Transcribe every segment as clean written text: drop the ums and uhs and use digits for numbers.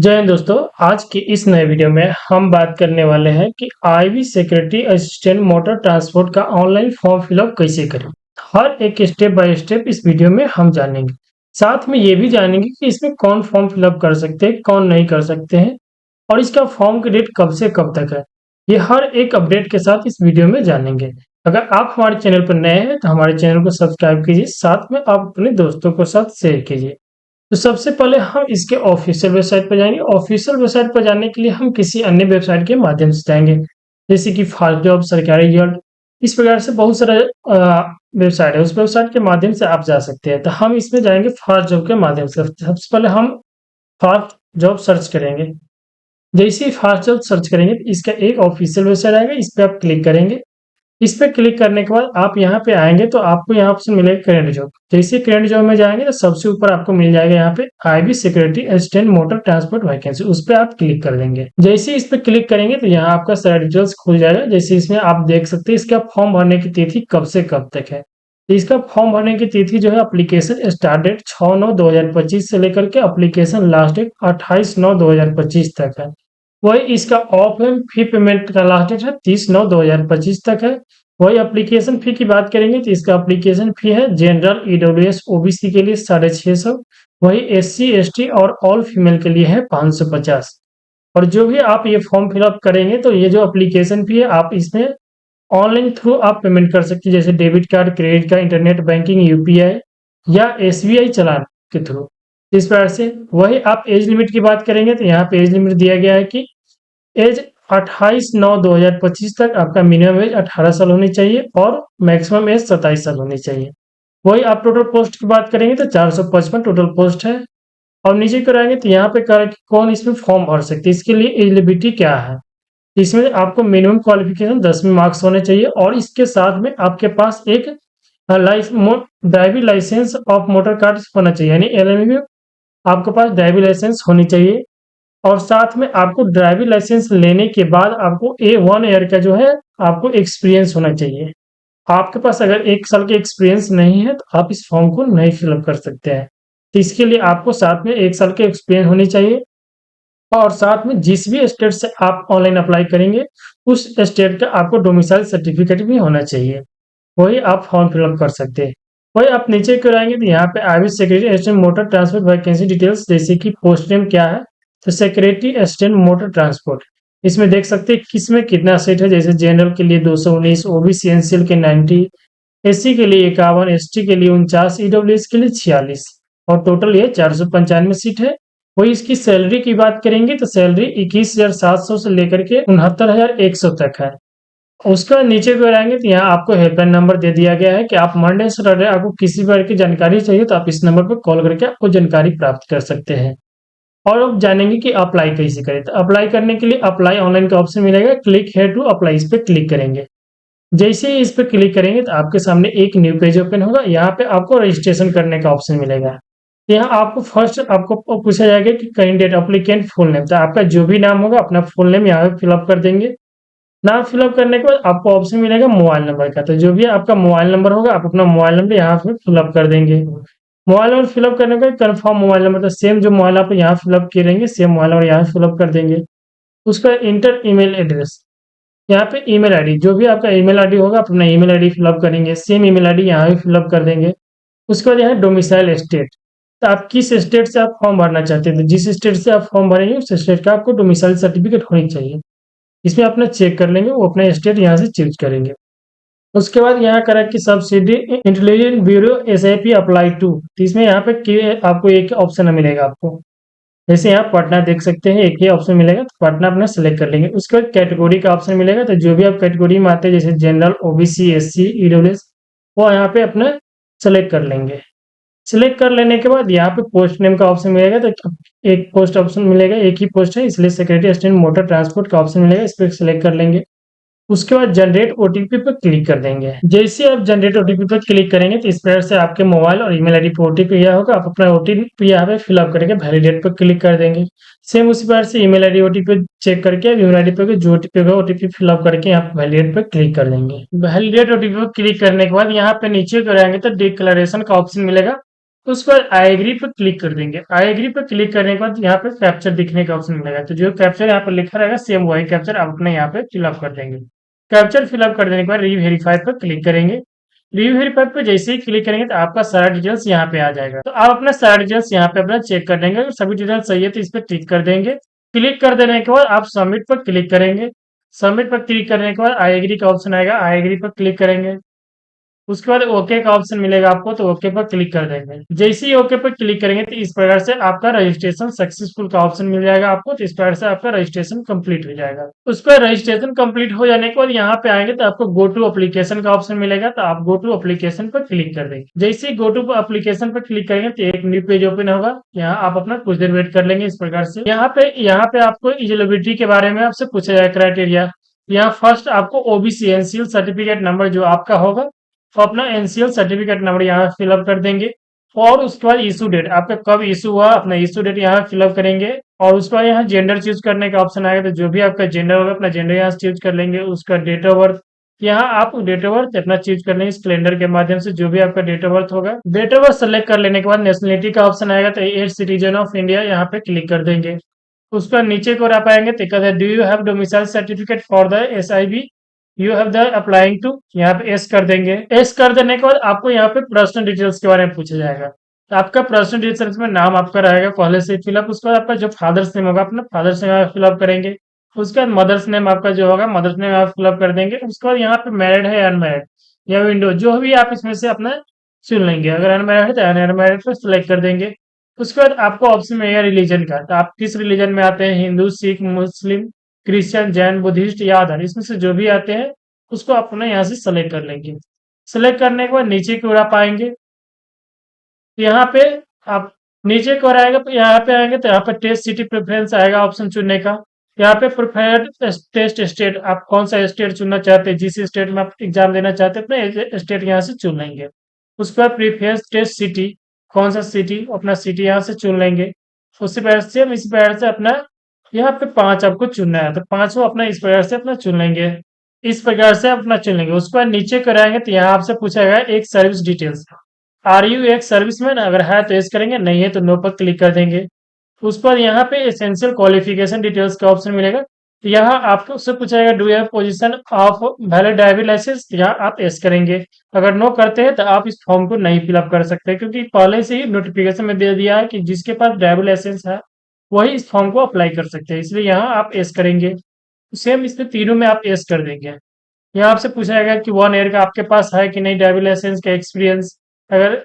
जय हिंद दोस्तों। आज की इस नए वीडियो में हम बात करने वाले हैं कि IB security assistant motor transport का ऑनलाइन फॉर्म फिलअप कैसे करें। हर एक स्टेप बाय स्टेप इस वीडियो में हम जानेंगे। साथ में ये भी जानेंगे कि इसमें कौन फॉर्म फिलअप कर सकते हैं, कौन नहीं कर सकते हैं और इसका फॉर्म की डेट कब से कब तक है। ये हर एक अपडेट के साथ इस वीडियो में जानेंगे। अगर आप हमारे चैनल पर नए हैं तो हमारे चैनल को सब्सक्राइब कीजिए, साथ में आप अपने दोस्तों के साथ शेयर कीजिए। तो सबसे पहले हम इसके ऑफिशियल वेबसाइट पर जाएंगे। ऑफिशियल वेबसाइट पर जाने के लिए हम किसी अन्य वेबसाइट के माध्यम से जाएंगे, जैसे कि फास्ट जॉब, सरकारी रिजल्ट। इस प्रकार से बहुत सारे वेबसाइट है, उस वेबसाइट के माध्यम से आप जा सकते हैं। तो हम इसमें जाएंगे फास्ट जॉब के माध्यम से। सबसे पहले हम फास्ट जॉब सर्च करेंगे। जैसे ही फास्ट जॉब सर्च करेंगे तो इसका एक ऑफिशियल वेबसाइट आएगा, इस पर आप क्लिक करेंगे। इस पे क्लिक करने के बाद आप यहाँ पे आएंगे तो आपको यहाँ ऑप्शन मिलेगा करंट जॉब। जैसे करंट जॉब में जाएंगे तो सबसे ऊपर आपको मिल जाएगा यहाँ पे IB security assistant motor transport vacancy, उस पे आप क्लिक कर देंगे। जैसे इस पे क्लिक करेंगे तो यहाँ आपका सारा डिटेल्स खुल जाएगा। जैसे इसमें आप देख सकते हैं इसका फॉर्म भरने की तिथि कब से कब तक है। तो इसका फॉर्म भरने की तिथि जो है, एप्लीकेशन स्टार्ट डेट 6/9/2025 से लेकर के एप्लीकेशन लास्ट डेट 28/9/2025 तक है। वही इसका ऑफलाइन फी पेमेंट का लास्ट डेट है 30/9/2025 तक है। वही एप्लीकेशन फी की बात करेंगे तो इसका एप्लीकेशन फी है जनरल, ईडब्ल्यूएस, ओबीसी के लिए 650। वही एससी एसटी और ऑल फीमेल के लिए है 550। और जो भी आप ये फॉर्म फिलअप करेंगे तो ये जो एप्लीकेशन फी है आप इसमें ऑनलाइन थ्रू आप पेमेंट कर सकते हैं, जैसे debit card, credit card, internet banking, UPI या एसबीआई चालान के थ्रू। इस प्रकार से वही आप एज लिमिट की बात करेंगे तो यहाँ पे एज लिमिट दिया गया है कि एज 28/9/2025 तक आपका मिनिमम एज 18 साल होनी चाहिए और मैक्सिमम एज 27 साल होनी चाहिए। वही आप टोटल पोस्ट की बात करेंगे तो 455 टोटल पोस्ट है। और नीचे कराएंगे तो यहाँ पे कह रहा है कि कौन इसमें फॉर्म भर सकते हैं, इसके लिए एलिजिबिलिटी क्या है। इसमें आपको मिनिमम क्वालिफिकेशन 10वीं मार्क्स होने चाहिए और इसके साथ में आपके पास एक driving license of motor card होना चाहिए, यानी एलएमवी आपके पास ड्राइविंग लाइसेंस होनी चाहिए। और साथ में आपको ड्राइविंग लाइसेंस लेने के बाद आपको A1 ईयर का जो है आपको एक्सपीरियंस होना चाहिए। आपके पास अगर 1 साल के एक्सपीरियंस नहीं है तो आप इस फॉर्म को नहीं फिलअप कर सकते हैं। तो इसके लिए आपको साथ में 1 साल के एक्सपीरियंस होनी चाहिए और साथ में जिस भी स्टेट से आप ऑनलाइन अप्लाई करेंगे उस स्टेट का आपको डोमिसाइल सर्टिफिकेट भी होना चाहिए। वही आप फॉर्म फिलअप कर सकते हैं। वही आप नीचे क्यों आएंगे तो यहाँ पे IB security assistant motor transport vacancy details, जैसे कि पोस्ट नेम क्या है तो सिक्योरिटी असिस्टेंट मोटर ट्रांसपोर्ट। इसमें देख सकते हैं किसमें कितना सीट है, जैसे जनरल के लिए 219, ओबीसी एनसीएल के 90, एससी के लिए 51, एसटी के लिए 49, ईडब्ल्यूएस के लिए 46 और टोटल ये 495 सीट है। वही इसकी सैलरी की बात करेंगे तो सैलरी 21,700 से लेकर के 69,100 तक है। उसका नीचे को आएंगे तो यहाँ आपको हेल्पलाइन नंबर दे दिया गया है कि आप मंडे से सैटरडे आपको किसी प्रकार की जानकारी चाहिए तो आप इस नंबर पर कॉल करके आपको जानकारी प्राप्त कर सकते हैं। और अब जानेंगे कि अप्लाई कैसे करें। तो अप्लाई करने के लिए अप्लाई ऑनलाइन का ऑप्शन मिलेगा, क्लिक हेयर टू अप्लाई, इस पर क्लिक करेंगे। जैसे ही इस पर क्लिक करेंगे तो आपके सामने एक न्यू पेज ओपन होगा। यहाँ पे आपको रजिस्ट्रेशन करने का ऑप्शन मिलेगा। तो यहाँ आपको फर्स्ट आपको पूछा जाएगा कि कैंडिडेट अप्लीकेंट फुल नेम, तो आपका जो भी नाम होगा अपना फुल नेम यहाँ पे फिलअप कर देंगे। नाम फिलअप करने के बाद आपको ऑप्शन मिलेगा मोबाइल नंबर का, तो जो भी आपका मोबाइल नंबर होगा आप अपना मोबाइल नंबर यहाँ पे फिलअप कर देंगे। मोबाइल नंबर फिलअप करने के बाद कंफर्म मोबाइल नंबर, तो सेम जो मोबाइल आप यहाँ फिलअप किए रहेंगे सेम मोबाइल नंबर यहाँ फिलअप कर देंगे। उसका इंटर ईमेल एड्रेस, यहाँ पे ईमेल आईडी, जो भी आपका ईमेल आईडी होगा आप अपना ईमेल आईडी फिलअप करेंगे, सेम ईमेल आईडी यहाँ भी फिलअप कर देंगे। उसके बाद यहाँ डोमिसाइल स्टेट, तो आप किस स्टेट से आप फॉर्म भरना चाहते हैं, तो जिस स्टेट से आप फॉर्म भरेंगे उस स्टेट का आपको डोमिसाइल सर्टिफिकेट होनी चाहिए। इसमें अपना चेक कर लेंगे, वो अपना स्टेट यहाँ से चूज करेंगे। उसके बाद यहाँ करें कि subsidy intelligent bureau SIP apply to, तो इसमें यहाँ पे आपको एक ऑप्शन मिलेगा आपको, जैसे यहाँ पटना देख सकते हैं एक ही ऑप्शन मिलेगा तो पटना अपना सेलेक्ट कर लेंगे। उसके बाद कैटेगरी का ऑप्शन मिलेगा, तो जो भी आप कैटेगरी में आते हैं जैसे जनरल, ओबीसी, एससी, ईडब्ल्यूएस, वो यहाँ पे अपना सेलेक्ट कर लेंगे। सिलेक्ट कर लेने के बाद यहाँ पे पोस्ट नेम का ऑप्शन मिलेगा, तो एक पोस्ट ऑप्शन मिलेगा, एक ही पोस्ट है इसलिए सिक्योरिटी असिस्टेंट मोटर ट्रांसपोर्ट का ऑप्शन मिलेगा, इस पर सिलेक्ट कर लेंगे। उसके बाद जनरेट ओटीपी पर क्लिक कर देंगे। जैसे आप जनरेट ओटीपी पर क्लिक करेंगे तो इस प्रकार से आपके मोबाइल और ईमेल आईडी पर ओटीपी यह होगा, आप अपना ओटीपी यहाँ पे फिलअप करके वैलिडेट पर क्लिक कर देंगे। सेम उसी प्रकार से ईमेल आईडी ओटीपी चेक करके ईमेल आईडी पे जो ओटीपी होगा ओटीपी फिलअप करके यहाँ पे वैलिडेट पर क्लिक कर देंगे। वैलिडेट ओटीपी पर क्लिक करने के बाद यहाँ पे नीचे कराएंगे तो डिक्लेरेशन का ऑप्शन मिलेगा, उस पर आई एग्री पे क्लिक कर देंगे। आई एग्री पे क्लिक करने के बाद यहाँ पे कैप्चर दिखने का ऑप्शन मिलेगा, तो जो कैप्चर यहाँ पर लिखा रहेगा सेम वही कैप्चर आप अपने यहाँ पे फिलअप कर देंगे। कैप्चर फिलअप कर देने के बाद रीवेरीफाई पर क्लिक करेंगे। रीवेरीफाई पे जैसे ही क्लिक करेंगे तो आपका सारा डिटेल्स यहाँ पे आ जाएगा। तो आप अपना सारा डिटेल्स यहाँ पे अपना चेक कर देंगे, अगर सभी डिटेल्स सही है तो इस पर टिक कर देंगे। क्लिक कर देने के बाद आप सबमिट पर क्लिक करेंगे। सबमिट पर क्लिक करने के बाद आई एग्री का ऑप्शन आएगा, आई एग्री पर क्लिक करेंगे। उसके बाद ओके का ऑप्शन मिलेगा आपको, तो ओके पर क्लिक कर देंगे। जैसे ही ओके पर क्लिक करेंगे तो इस प्रकार से आपका रजिस्ट्रेशन सक्सेसफुल का ऑप्शन मिल जाएगा आपको, तो इस प्रकार से आपका रजिस्ट्रेशन कंप्लीट हो जाएगा। उस पर रजिस्ट्रेशन कंप्लीट हो जाने के बाद यहाँ पे आएंगे तो आपको गो टू एप्लीकेशन का ऑप्शन मिलेगा, तो आप गो टू एप्लीकेशन पर क्लिक कर देंगे। जैसे ही गो टू एप्लीकेशन पर क्लिक करेंगे तो एक न्यू पेज ओपन होगा। यहाँ आप अपना कुछ देर वेट कर लेंगे। इस प्रकार से यहाँ पे आपको एलिजिबिलिटी के बारे में आपसे पूछा जाएगा, क्राइटेरिया। यहाँ फर्स्ट आपको ओबीसी एनसीएल सर्टिफिकेट नंबर जो आपका होगा, तो अपना एनसीएल सर्टिफिकेट नंबर यहाँ फिलअप कर देंगे। और उसके बाद इशू डेट, आपका कब इशू हुआ अपना इशू डेट यहाँ फिलअप करेंगे। और उसके बाद यहाँ जेंडर चूज करने का ऑप्शन आएगा, तो जो भी आपका जेंडर होगा अपना जेंडर यहाँ चूज कर लेंगे। उसका डेट ऑफ बर्थ, यहाँ आप डेट ऑफ बर्थ अपना चूज कर लेंगे इस कैलेंडर के माध्यम से, जो भी आपका डेट ऑफ बर्थ होगा। डेट ऑफ बर्थ सेलेक्ट कर लेने के बाद नेशनलिटी का ऑप्शन आएगा, तो एज सिटीजन ऑफ इंडिया यहाँ पे क्लिक कर देंगे। उसका नीचे को आप आएंगे तो कहते हैं do you have domicile certificate for the SIB, you have the applying to, यहाँ पे एस कर देंगे। एस कर देने के बाद आपको यहाँ पे पर्सनल डिटेल्स के बारे में पूछा जाएगा, तो आपका पर्सनल डिटेल्स में नाम आपका रहेगा पहले से फिलअप। उसके बाद आपका जो फादर्स नेम होगा अपना फादर्स नेम आप फिलअप करेंगे। उसके बाद मदर्स नेम आपका जो होगा मदर्स नेम आप फिलअप कर देंगे। उसके बाद यहाँ पे मैरिड है अनमैरिड या विंडो, जो भी आप इसमें से अपना चुन लेंगे। अगर अनमैरिड है तो अनमैरिड पर सिलेक्ट कर देंगे। उसके बाद आपको ऑप्शन मिलेगा रिलीजन का, तो आप किस रिलीजन में आते हैं, हिंदू, सिख, मुस्लिम, क्रिश्चियन, जैन, बुद्धिस्ट या अदर, इसमें से जो भी आते हैं उसको अपने यहाँ से सेलेक्ट कर लेंगे। सेलेक्ट करने के बाद नीचे की ओर आप आएंगे, तो यहाँ पे आप नीचे की ओर आएगा तो यहाँ पे आएंगे तो यहाँ पे टेस्ट सिटी प्रेफरेंस आएगा ऑप्शन चुनने का। यहाँ पे प्रिफर्ड टेस्ट स्टेट, आप कौन सा स्टेट चुनना चाहते हैं, जिस स्टेट में आप एग्जाम देना चाहते हैं अपने स्टेट यहाँ से चुन लेंगे। उसके बाद प्रीफेस टेस्ट सिटी, कौन सा सिटी, अपना सिटी यहाँ से चुन लेंगे। उससे पहले से हम इस प्रकार से अपना यहाँ पे 5 आपको चुनना है, तो 5 अपना इस प्रकार से अपना चुन लेंगे। इस प्रकार से अपना चुन लेंगे। उसके बाद नीचे कराएंगे तो यहाँ आपसे पूछा गया एक सर्विस डिटेल्स, आर यू एक सर्विसमैन, अगर है तो यस करेंगे, नहीं है तो नो पर क्लिक कर देंगे। उस पर यहाँ पे एसेंशियल क्वालिफिकेशन डिटेल्स का ऑप्शन मिलेगा, तो यहाँ आपको उससे पूछा जाएगा do you have position of valid driving license, यहाँ आप यस करेंगे। अगर नो करते हैं तो आप इस फॉर्म को नहीं फिलअप कर सकते, क्योंकि पहले से ही नोटिफिकेशन में दे दिया है कि जिसके पास ड्राइविंग लाइसेंस है वही इस फॉर्म को अप्लाई कर सकते हैं, इसलिए यहाँ आप यस करेंगे। सेम इसमें तीनों में आप यस कर देंगे। यहाँ आपसे पूछा जाएगा कि 1 ईयर का आपके पास है कि नहीं ड्राइविंग लाइसेंस का एक्सपीरियंस, अगर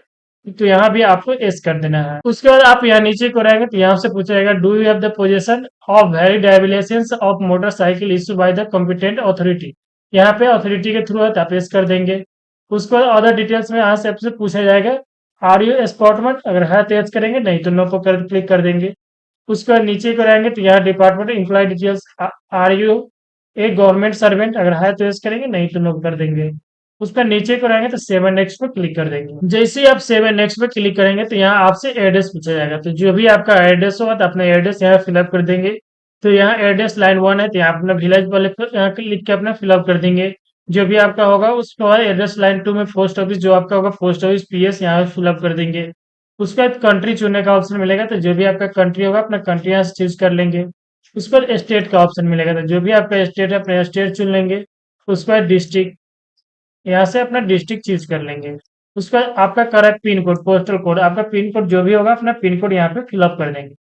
तो यहाँ भी आपको एस कर देना है। उसके बाद आप यहाँ नीचे को रहेंगे तो यहाँ से पूछा जाएगा do you have the position of valid driving license of motorcycle issue by the competent authority, यहाँ पे अथॉरिटी के थ्रू है तो आप एस कर देंगे। उसके बाद अदर डिटेल्स में यहाँ से आपसे पूछा जाएगा आर यू स्पॉटमेंट, अगर है तो एस करेंगे, नहीं तो नो पर क्लिक कर देंगे। उसके बाद नीचे को रहेंगे तो यहाँ department employ details, are you एक गवर्नमेंट सर्वेंट, अगर है तो यस करेंगे, नहीं तो नो कर देंगे। उस पर नीचे को रहेंगे तो सेवन नेक्स्ट पर क्लिक कर देंगे। जैसे ही आप सेवन नेक्स्ट पर क्लिक करेंगे तो यहाँ आपसे एड्रेस पूछा जाएगा, तो जो भी आपका एड्रेस होगा तो अपना एड्रेस यहाँ फिलअप कर देंगे। तो यहाँ एड्रेस लाइन 1 है तो यहाँ अपना विलेज वाले यहाँ लिख के अपना फिलअप कर देंगे। जो भी आपका होगा उसके बाद एड्रेस लाइन 2 में पोस्ट ऑफिस, जो आपका होगा पोस्ट ऑफिस पीएस, यहाँ फिलअप कर देंगे। उसके बाद कंट्री चुनने का ऑप्शन मिलेगा, तो जो भी आपका कंट्री होगा अपना कंट्री यहाँ से चूज कर लेंगे। उस पर स्टेट का ऑप्शन मिलेगा, तो जो भी आपका स्टेट है अपना स्टेट चुन लेंगे। उसके बाद डिस्ट्रिक्ट, यहाँ से अपना डिस्ट्रिक्ट चूज कर लेंगे। उसका आपका correct pin code, postal code, आपका पिन कोड जो भी होगा अपना पिन कोड यहाँ पे फिलअप कर देंगे।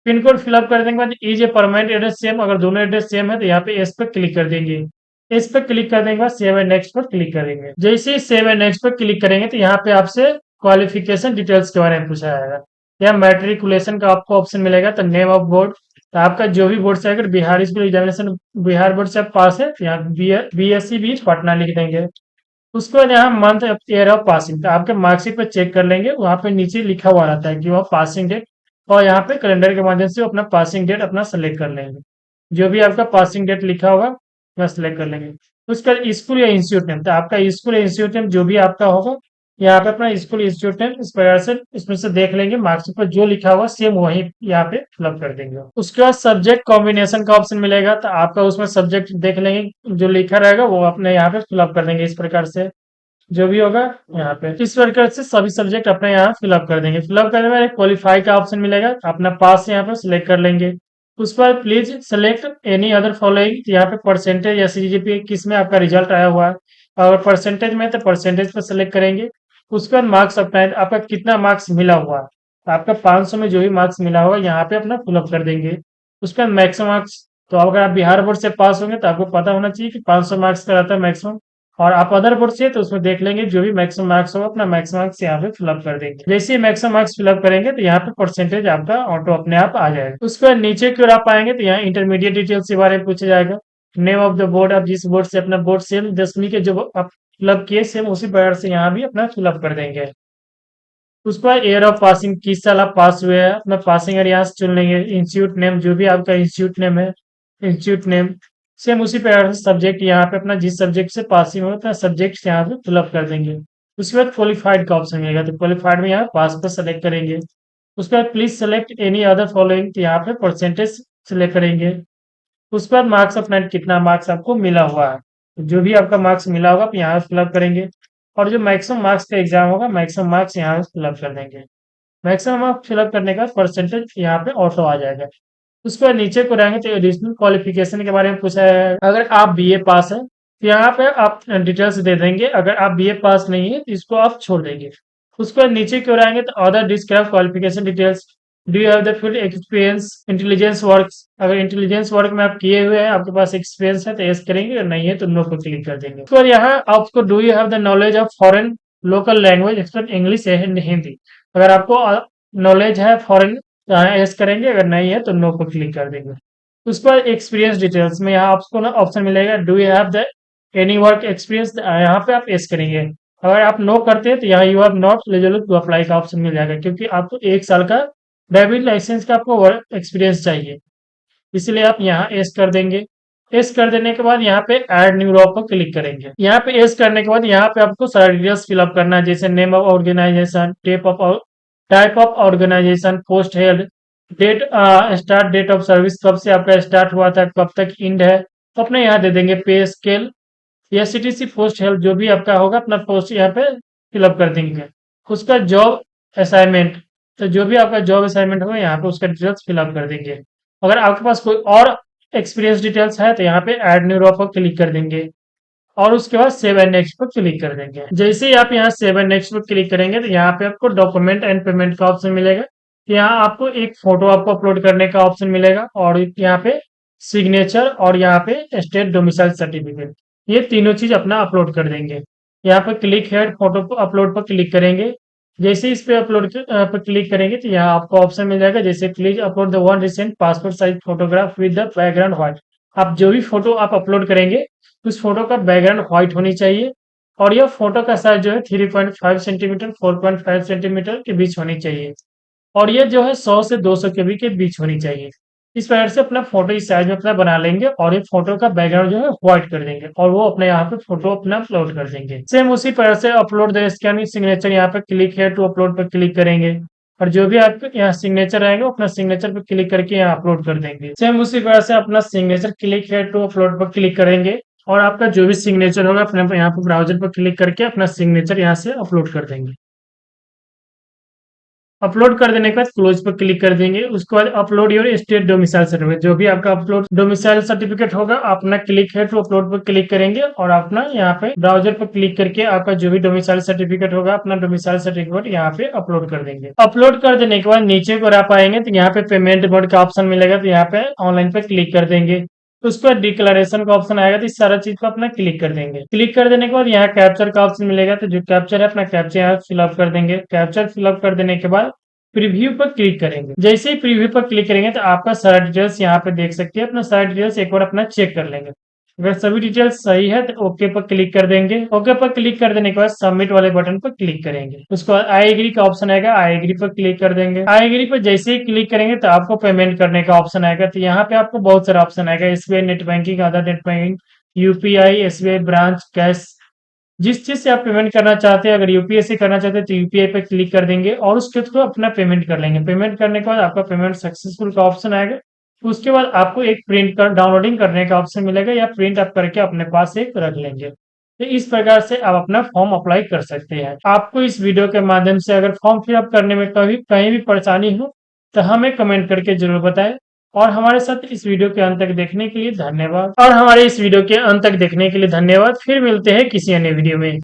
पिन कोड फिलअप कर देने के बाद is a permanent address same, अगर दोनों एड्रेस सेम है तो यहाँ पे एस पे क्लिक कर देंगे। इस पे क्लिक करने के बाद सेव एंड नेक्स्ट पर क्लिक करेंगे। जैसे ही सेव एंड नेक्स्ट पर क्लिक करेंगे तो यहाँ पे आपसे क्वालिफिकेशन डिटेल्स के बारे में पूछा जाएगा। यहाँ मैट्रिकुलेशन का आपको ऑप्शन मिलेगा, तो नेम ऑफ बोर्ड, तो आपका जो भी बोर्ड से, अगर Bihar school examination Bihar board से आप पास है तो यहाँ बीएससी भी पटना लिख देंगे। उसके बाद यहाँ मंथ ईयर ऑफ पासिंग, तो आपके मार्कशीट पर चेक कर लेंगे, वहां पे नीचे लिखा हुआ रहता है कि वह पासिंग डेट, और यहाँ पे कैलेंडर के माध्यम से अपना पासिंग डेट अपना सेलेक्ट कर लेंगे। जो भी आपका पासिंग डेट लिखा होगा वह सेलेक्ट कर लेंगे। उसका स्कूल या इंस्टीट्यूट नेम, तो आपका स्कूल या इंस्टीट्यूट नेम जो भी आपका होगा यहाँ पे अपना स्कूल इंस्टीट्यूट नेम इस प्रकार से इसमें से देख लेंगे, मार्क्सिट पर जो लिखा हुआ सेम वही यहाँ पे फिलअप कर देंगे। उसके बाद सब्जेक्ट कॉम्बिनेशन का ऑप्शन मिलेगा, तो आपका उसमें सब्जेक्ट देख लेंगे, जो लिखा रहेगा वो अपने यहाँ पे फिलअप कर देंगे इस प्रकार से। जो भी होगा यहाँ पे इस प्रकार से सभी सब्जेक्ट अपने यहाँ फिलअप कर देंगे। फिलअप करने में क्वालिफाई का ऑप्शन मिलेगा, अपना पास यहाँ पे सिलेक्ट कर लेंगे। उस पर please select any other following, यहाँ पे परसेंटेज या सीजीपीए किस में आपका रिजल्ट आया हुआ है। अगर परसेंटेज में है तो परसेंटेज पर सिलेक्ट करेंगे। उसके बाद मार्क्स अपना आपका कितना मार्क्स मिला हुआ है, तो आपका 500 में जो भी मार्क्स मिला होगा यहाँ पे अपना फिलअप कर देंगे। उसके बाद मैक्सिमम मार्क्स, तो अगर आप बिहार बोर्ड से पास होंगे तो आपको पता होना चाहिए कि 500 मार्क्स का रहता है मैक्सिमम। और आप अदर बोर्ड से तो उसमें देख लेंगे जो भी मैक्सिमम मार्क्स होगा अपना मैक्सिमम मार्क्स यहाँ पे फिलअप कर देंगे। जैसे ही मैक्सिमम मार्क्स फिलअप करेंगे तो यहाँ पे परसेंटेज आपका ऑटो अपने आप आ जाएगा। उसके बाद नीचे की ओर आप आएंगे तो यहाँ इंटरमीडिएट डिटेल्स के बारे में पूछा जाएगा। नेम ऑफ द बोर्ड, आप जिस बोर्ड से अपना बोर्ड सेम 10वीं के जो आप फिलअप किए सेम उसी प्रकार से यहाँ भी अपना फिलअप कर देंगे। उसके बाद ईयर ऑफ पासिंग, किस साल आप पास हुए हैं अपना पासिंग ईयर यहाँ से चुन लेंगे। इंस्टीट्यूट नेम, जो भी आपका इंस्टीट्यूट नेम है, इंस्टीट्यूट नेम सेम उसी प्रकार से सब्जेक्ट यहाँ पे अपना जिस सब्जेक्ट से पासिंग हो अपना सब्जेक्ट यहाँ पे फिलअप कर देंगे। उसके बाद क्वालिफाइड का ऑप्शन मिलेगा, तो क्वालिफाइड में यहाँ पास पर सेलेक्ट करेंगे। उसके बाद please select any other following, तो यहाँ पे परसेंटेज सिलेक्ट करेंगे। उसके बाद मार्क्स ऑफ नाइन, कितना मार्क्स आपको मिला हुआ है, जो भी आपका मार्क्स मिला होगा आप यहाँ फिलअप करेंगे। और जो मैक्सिमम मार्क्स का एग्जाम होगा मैक्सिमम मार्क्स यहाँ फिलअप कर देंगे। मैक्सिमम आप फिलअप करने का परसेंटेज यहाँ पे ऑटो आ जाएगा। उस पर नीचे को रहेंगे तो एडिशनल क्वालिफिकेशन के बारे में पूछा है। अगर आप बीए पास है तो यहाँ पे आप डिटेल्स दे देंगे, अगर आप बीए पास नहीं है तो इसको आप छोड़ देंगे। उस पर नीचे की ओर आएंगे तो other describe qualification details, do you have the field experience intelligence work, अगर इंटेलिजेंस वर्क में आप किए हुए हैं आपके पास एक्सपीरियंस है तो यस करेंगे, और नहीं है तो नो पर क्लिक कर देंगे। तो यहाँ आपको do you have the knowledge of foreign local language except English and Hindi, अगर आपको नॉलेज है फॉरेन तो यहाँ यस करेंगे, अगर नहीं है तो नो पर क्लिक कर देंगे। उस पर एक्सपीरियंस डिटेल्स में यहाँ आपको ना ऑप्शन मिलेगा do you have the any work experience, यहाँ पे आप यस करेंगे। अगर आप नो करते हैं तो यहाँ you are not eligible to apply का ऑप्शन मिल जाएगा, क्योंकि आपको 1 साल का ड्राइविंग लाइसेंस का आपको वर्क एक्सपीरियंस चाहिए, इसलिए आप यहाँ यस कर देंगे। यस कर देने के बाद यहाँ पे ऐड न्यू रॉ पर क्लिक करेंगे। यहाँ पे यस करने के बाद यहाँ पे आपको सारा डिटेल्स फिलअप करना है, जैसे name of organization, type of organization, post held, date, start date of service, कब से आपका स्टार्ट हुआ था कब तक एंड है, तो अपने यहाँ दे देंगे पे स्केल या सीटीसी पोस्ट हेल्प, जो भी आपका होगा अपना पोस्ट यहाँ पे फिलअप कर देंगे। उसका जॉब असाइनमेंट, तो जो भी आपका जॉब असाइनमेंट होगा यहाँ पे उसका डिटेल्स फिलअप कर देंगे। अगर आपके पास कोई और एक्सपीरियंस डिटेल्स है तो यहाँ पे ऐड न्यू रॉ पर क्लिक कर देंगे और उसके बाद सेव एंड नेक्स्ट पर क्लिक कर देंगे। जैसे ही आप यहाँ सेव एंड नेक्स्ट पर क्लिक करेंगे तो यहाँ पे आपको डॉक्यूमेंट एंड पेमेंट का ऑप्शन मिलेगा। यहाँ आपको एक फोटो आपको अपलोड करने का ऑप्शन मिलेगा और यहाँ पे सिग्नेचर और यहाँ पे स्टेट डोमिसाइल सर्टिफिकेट, ये तीनों चीज अपना अपलोड कर देंगे। यहाँ पे क्लिक हेयर फोटो को अपलोड पर क्लिक करेंगे। जैसे ही इस पे अपलोड पर क्लिक करेंगे तो यहाँ आपको ऑप्शन मिल जाएगा, जैसे please upload the one recent passport size photograph with the background white, आप जो भी फोटो आप अपलोड करेंगे उस फोटो का बैकग्राउंड व्हाइट होनी चाहिए और यह फोटो का साइज जो है 3.5 सेंटीमीटर 4.5 सेंटीमीटर के बीच होनी चाहिए और ये जो है 100 से 200 केबी के बीच होनी चाहिए। इस प्रकार से अपना फोटो इस साइज में अपना बना लेंगे और ये फोटो का बैकग्राउंड जो है व्हाइट कर देंगे और वो अपने यहाँ पे फोटो अपना अपलोड कर देंगे। सेम उसी प्रकार से अपलोड द स्कैनिंग सिग्नेचर, यहाँ पे क्लिक है टू अपलोड पर क्लिक करेंगे और जो भी आपके यहाँ सिग्नेचर आएंगे अपना सिग्नेचर पर क्लिक करके यहाँ अपलोड कर देंगे। सेम उसी प्रकार से अपना सिग्नेचर क्लिक है टू अपलोड पर क्लिक करेंगे और आपका जो भी सिग्नेचर होगा अपने यहाँ पे ब्राउजर पर क्लिक करके अपना सिग्नेचर यहाँ से अपलोड कर देंगे। अपलोड कर देने के बाद क्लोज पर क्लिक कर देंगे। उसके बाद upload your state domicile certificate, जो भी आपका अपलोड डोमिसाइल सर्टिफिकेट होगा अपना क्लिक है टू अपलोड पर क्लिक करेंगे और अपना यहाँ पे ब्राउजर पर क्लिक करके आपका जो भी डोमिसाइल सर्टिफिकेट होगा अपना डोमिसाइल सर्टिफिकेट यहाँ पे अपलोड कर देंगे। अपलोड कर देने के बाद नीचे को आप आएंगे तो यहाँ पे पेमेंट मोड का ऑप्शन मिलेगा, तो यहाँ पे ऑनलाइन पे क्लिक कर देंगे। तो उस पर डिक्लेरेशन का ऑप्शन आएगा तो इस सारा चीज को अपना क्लिक कर देंगे। क्लिक कर देने के बाद यहाँ कैप्चर का ऑप्शन मिलेगा, तो जो कैप्चर है अपना कैप्चर यहाँ फिलअप कर देंगे। कैप्चर फिलअप कर देने के बाद प्रीव्यू पर क्लिक करेंगे। जैसे ही प्रीव्यू पर क्लिक करेंगे तो आपका सारा डिटेल्स यहाँ पे देख सकते हैं। अपना सारा डिटेल्स एक बार अपना चेक कर लेंगे, अगर सभी डिटेल्स सही है तो ओके पर क्लिक कर देंगे। ओके पर क्लिक कर देने के बाद सबमिट वाले बटन पर क्लिक करेंगे। उसके बाद आई एग्री का ऑप्शन आएगा, आई एग्री पर क्लिक कर देंगे। आई एग्री पर जैसे ही क्लिक करेंगे तो आपको पेमेंट करने का ऑप्शन आएगा, तो यहाँ पे आपको बहुत सारा ऑप्शन आएगा, SBI net banking, other net banking, UPI, SBI branch, cash, जिस चीज से आप पेमेंट करना चाहते हैं। अगर यूपीआई से करना चाहते हैं तो यूपीआई पे क्लिक कर देंगे और उसके थ्रू अपना पेमेंट कर लेंगे। पेमेंट करने के बाद आपका पेमेंट सक्सेसफुल का ऑप्शन आएगा। उसके बाद आपको एक प्रिंट कर डाउनलोडिंग करने का ऑप्शन मिलेगा या प्रिंट आप करके अपने पास एक रख लेंगे। तो इस प्रकार से आप अपना फॉर्म अप्लाई कर सकते हैं। आपको इस वीडियो के माध्यम से अगर फॉर्म फिलअप करने में कभी कहीं भी परेशानी हो तो हमें कमेंट करके जरूर बताएं। और हमारे साथ इस वीडियो के अंत तक देखने के लिए धन्यवाद। फिर मिलते हैं किसी अन्य वीडियो में।